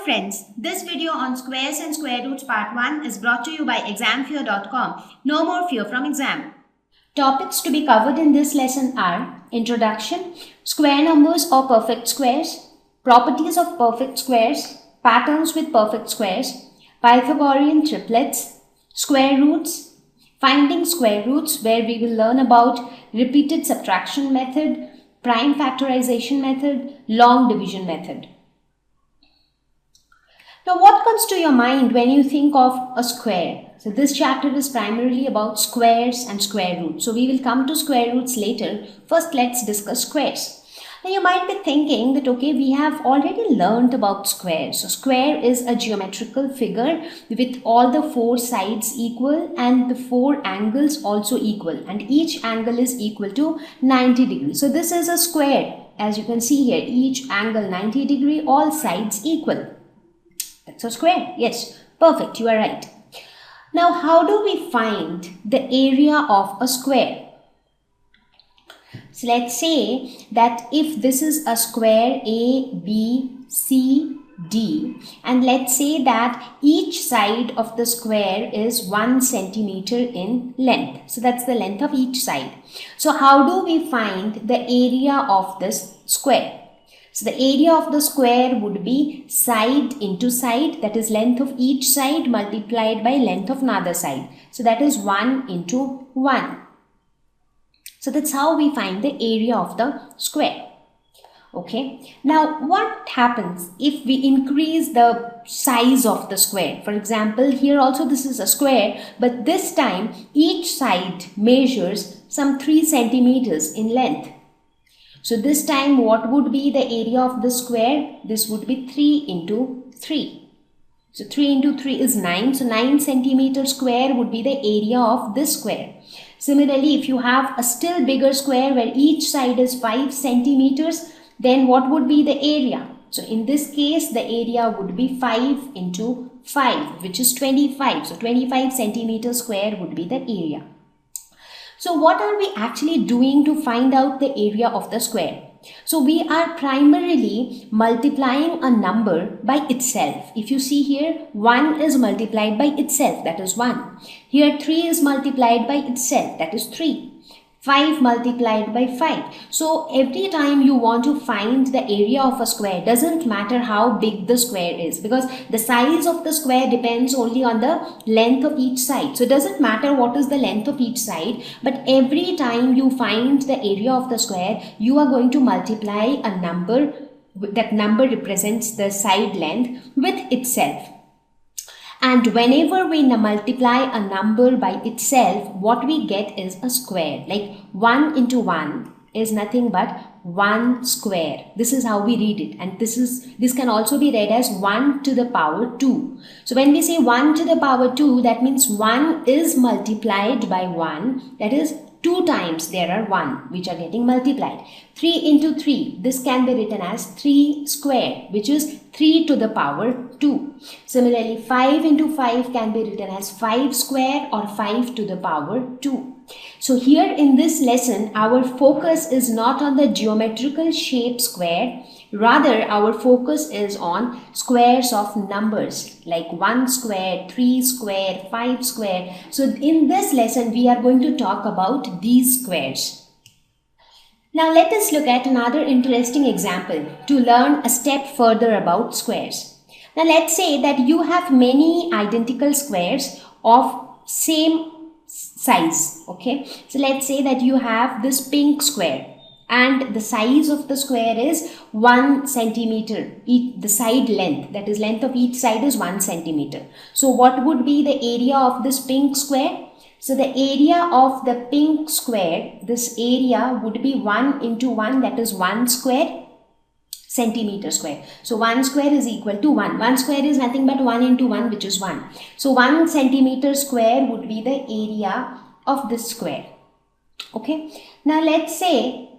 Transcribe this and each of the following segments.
friends, this video on squares and square roots part 1 is brought to you by examfear.com. No more fear from exam. Topics to be covered in this lesson are Introduction, Square numbers or perfect squares, Properties of perfect squares, Patterns with perfect squares, Pythagorean triplets, Square roots, Finding square roots where we will learn about repeated subtraction method, prime factorization method, long division method. Now, what comes to your mind when you think of a square? So this chapter is primarily about squares and square roots. So we will come to square roots later. First, let's discuss squares. Now, you might be thinking that, okay, we have already learned about squares. So square is a geometrical figure with all the four sides equal and the four angles also equal. And each angle is equal to 90 degrees. So this is a square. As you can see here, each angle 90 degrees, all sides equal. That's a square. Yes, perfect. You are right. Now, how do we find the area of a square? So let's say that if this is a square A, B, C, D, and let's say that each side of the square is 1 centimeter in length. So that's the length of each side. So how do we find the area of this square? So the area of the square would be side into side, that is length of each side multiplied by length of another side. So that is 1 into 1. So that's how we find the area of the square. Okay. Now what happens if we increase the size of the square? For example, here also this is a square, but this time each side measures some 3 centimeters in length. So this time what would be the area of the square? This would be 3 into 3. So 3 into 3 is 9. So 9 centimeter square would be the area of this square. Similarly, if you have a still bigger square where each side is 5 centimeters, then what would be the area? So in this case, the area would be 5 into 5, which is 25. So 25 centimeter square would be the area. So what are we actually doing to find out the area of the square? So we are primarily multiplying a number by itself. If you see here, 1 is multiplied by itself, that is 1. Here 3 is multiplied by itself, that is 3. 5 multiplied by 5. So every time you want to find the area of a square, doesn't matter how big the square is, because the size of the square depends only on the length of each side. So it doesn't matter what is the length of each side, but every time you find the area of the square, you are going to multiply a number. That number represents the side length with itself. And whenever we multiply a number by itself, what we get is a square. Like 1 into 1 is nothing but 1 square. This is how we read it. And this can also be read as 1 to the power 2. So when we say 1 to the power 2, that means 1 is multiplied by 1. That is 2 times there are 1 which are getting multiplied. 3 into 3, this can be written as 3 square, which is 3 to the power 2. Similarly, 5 into 5 can be written as 5 square or 5 to the power 2. So here in this lesson, our focus is not on the geometrical shape square. Rather, our focus is on squares of numbers like 1 square, 3 square, 5 square. So in this lesson, we are going to talk about these squares. Now let us look at another interesting example to learn a step further about squares. Now let's say that you have many identical squares of same size. Okay, so let's say that you have this pink square and the size of the square is 1 centimeter. The side length, that is length of each side, is 1 centimeter. So what would be the area of this pink square? So the area of the pink square, this area would be 1 into 1, that is 1 square centimeter square. So 1 square is equal to 1. 1 square is nothing but 1 into 1, which is 1. So 1 centimeter square would be the area of this square. Okay. Now let's say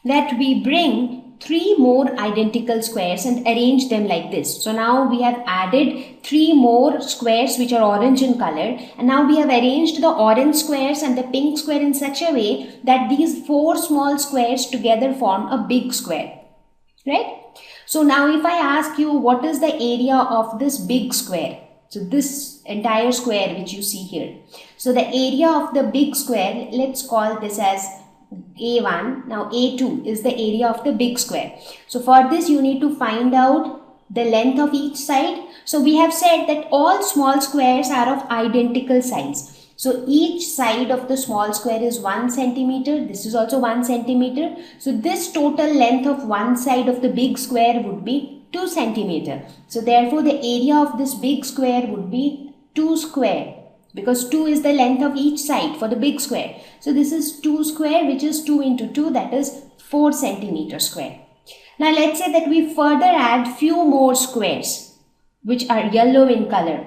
that we bring 3 more identical squares and arrange them like this. So now we have added 3 more squares which are orange in color, and now we have arranged the orange squares and the pink square in such a way that these 4 small squares together form a big square. right? So now if I ask you what is the area of this big square, so this entire square which you see here, so the area of the big square, let's call this as A1. Now A2 is the area of the big square. So for this you need to find out the length of each side. So we have said that all small squares are of identical size. So each side of the small square is 1 centimeter. This is also 1 centimeter. So this total length of one side of the big square would be 2 centimeter. So therefore the area of this big square would be 2 square, because 2 is the length of each side for the big square. So this is 2 square, which is 2 into 2, that is 4 centimeter square. Now let's say that we further add few more squares which are yellow in color.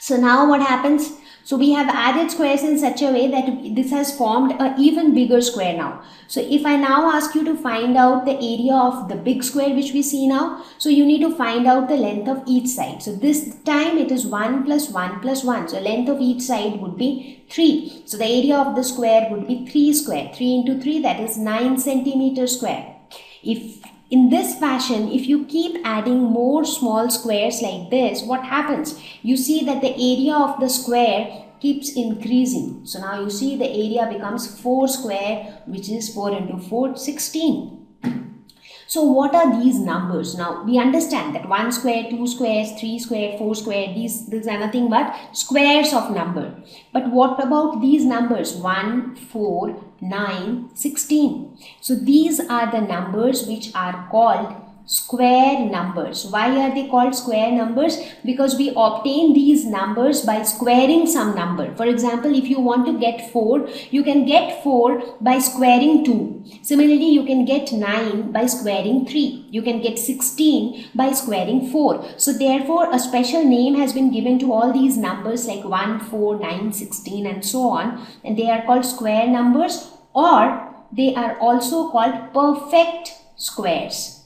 So now what happens? So we have added squares in such a way that this has formed an even bigger square now. So if I now ask you to find out the area of the big square which we see now, so you need to find out the length of each side. So this time it is 1 plus 1 plus 1. So length of each side would be 3. So the area of the square would be 3 square. 3 into 3, that is 9 centimeter square. If in this fashion, if you keep adding more small squares like this, what happens? You see that the area of the square keeps increasing. So now you see the area becomes 4 square, which is 4 into 4, 16. So what are these numbers? Now we understand that 1 square, 2 squares, 3 square, 4 square, these are nothing but squares of number. But what about these numbers? 1, 4, 9, 16. So these are the numbers which are called square numbers. Why are they called square numbers? Because we obtain these numbers by squaring some number. For example, if you want to get 4, you can get 4 by squaring 2. Similarly, you can get 9 by squaring 3. You can get 16 by squaring 4. So therefore, a special name has been given to all these numbers like 1, 4, 9, 16 and so on. And they are called square numbers, or they are also called perfect squares.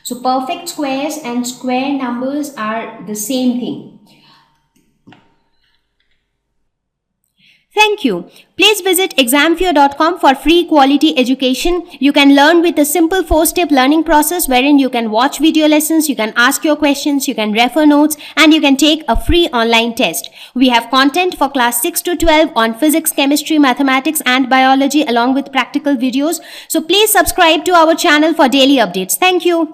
So perfect squares and square numbers are the same thing. Thank you. Please visit examfear.com for free quality education. You can learn with a simple 4-step learning process wherein you can watch video lessons, you can ask your questions, you can refer notes, and you can take a free online test. We have content for class 6 to 12 on physics, chemistry, mathematics, and biology along with practical videos. So please subscribe to our channel for daily updates. Thank you.